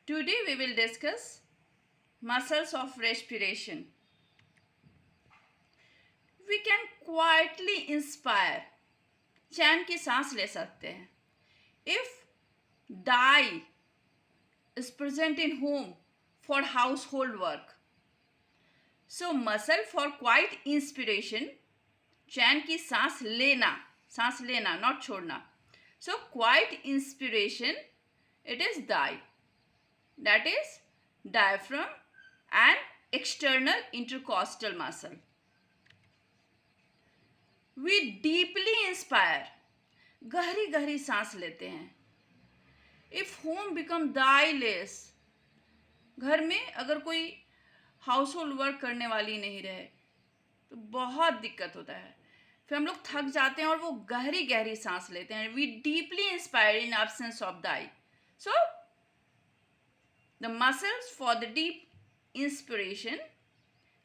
Today we will discuss muscles of respiration. We can quietly inspire. चैन की सांस ले सकते हैं. If die is present in home for household work. So muscle for quiet inspiration. चैन की सांस लेना, not छोड़ना. So quiet inspiration, it is die. That is diaphragm and external intercostal muscle. We deeply inspire. गहरी गहरी सांस लेते हैं. If home become die-less, घर में अगर कोई हाउस होल्ड वर्क करने वाली नहीं रहे तो बहुत दिक्कत होता है. फिर हम लोग थक जाते हैं और वो गहरी गहरी सांस लेते हैं. We deeply inspire in absence of the eye. So the muscles for the deep inspiration,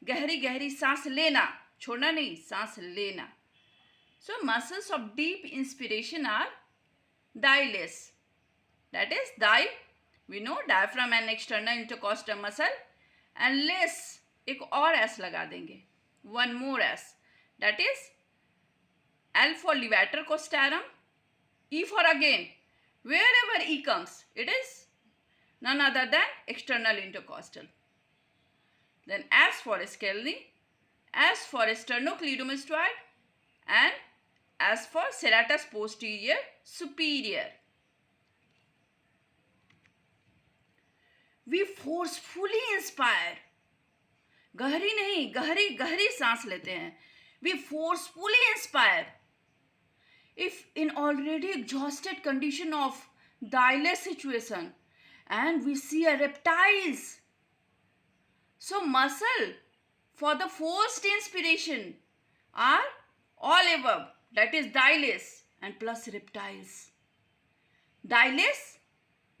गहरी गहरी सांस लेना, छोड़ना नहीं, सांस लेना. So muscles of deep inspiration are DILES. That is DI, we know, diaphragm and external intercostal muscle. And LES, एक और एस लगा देंगे, one more S, that is L for levator costarum, E for again, wherever E comes, it is none other than external intercostal. Then S for scalene, S for sternocleidomastoid, and S for serratus posterior superior. We forcefully inspire. गहरी नहीं, गहरी गहरी सांस लेते हैं. We forcefully inspire. If in already exhausted condition of die-less situation and we see a reptiles, so muscle for the forced inspiration are all above, that is die-less and plus reptiles. Die-less,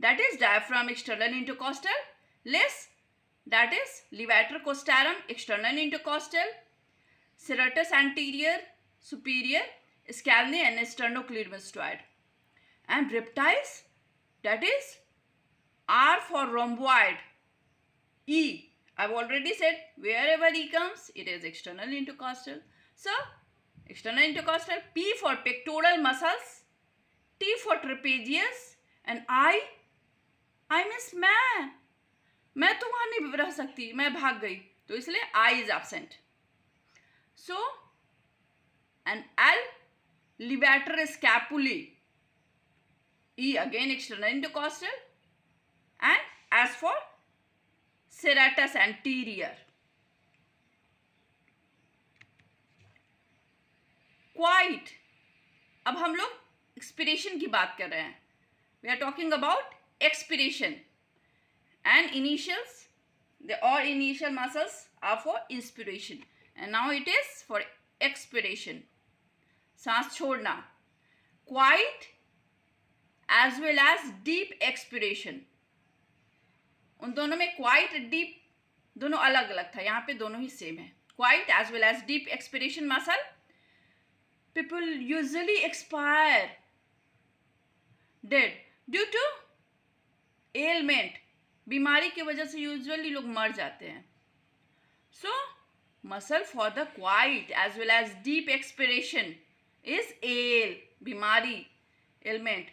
that is diaphragm external intercostal, less, that is levator costarum external intercostal, serratus anterior superior, scalene and sternocleidomastoid. And reptiles, that is R for rhomboid, E, I've already said, wherever E comes, it is external intercostal. So external intercostal. P for pectoral muscles, T for trapezius, and I means मैं तो वहाँ नहीं रह सकती, मैं भाग गई, तो इसलिए I is absent. So and L, levator scapulae, E again external intercostal, and as for serratus anterior. Quiet. अब हम लोग एक्सपिरेशन की बात कर रहे हैं. We are talking about expiration. And initials, all initial muscles are for inspiration. And now it is for expiration. सांस छोड़ना. Quiet as well as deep expiration. उन दोनों में quiet, deep दोनों अलग अलग था, यहाँ पे दोनों ही सेम है. Quiet as well as deep expiration muscle. People usually expire dead due to ailment. बीमारी की वजह से यूजुअली लोग मर जाते हैं. So muscle for the quiet as well as deep expiration is AL, बीमारी, ailment.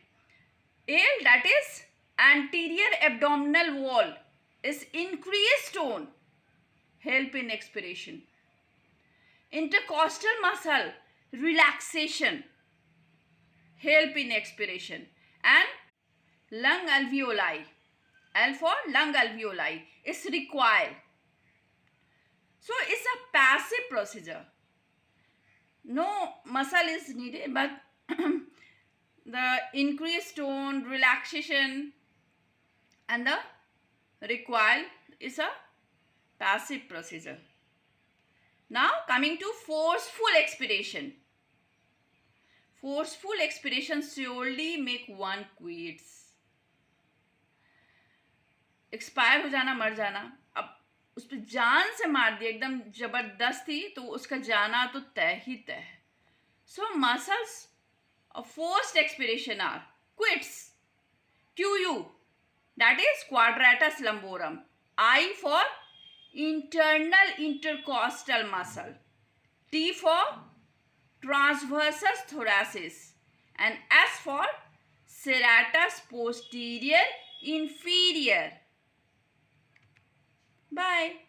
AL, that is anterior abdominal wall, is increased tone, help in expiration. Intercostal muscle relaxation, help in expiration. And lung alveoli, L for lung alveoli, is required. So it's a passive procedure. No muscle is needed, but the increased tone, relaxation, and the required is a passive procedure. Now coming to forceful expiration. Forceful expiration surely make one quits. Expire हो जाना, मर जाना. अब उस पर जान से मार दिया एकदम जबरदस्ती, तो उसका जाना तो तय ही तय है. सो muscles of forced expiration are quits, QU, that is quadratus lumborum. I for internal intercostal muscle. T for transversus thoracis. And S for serratus posterior inferior. Bye.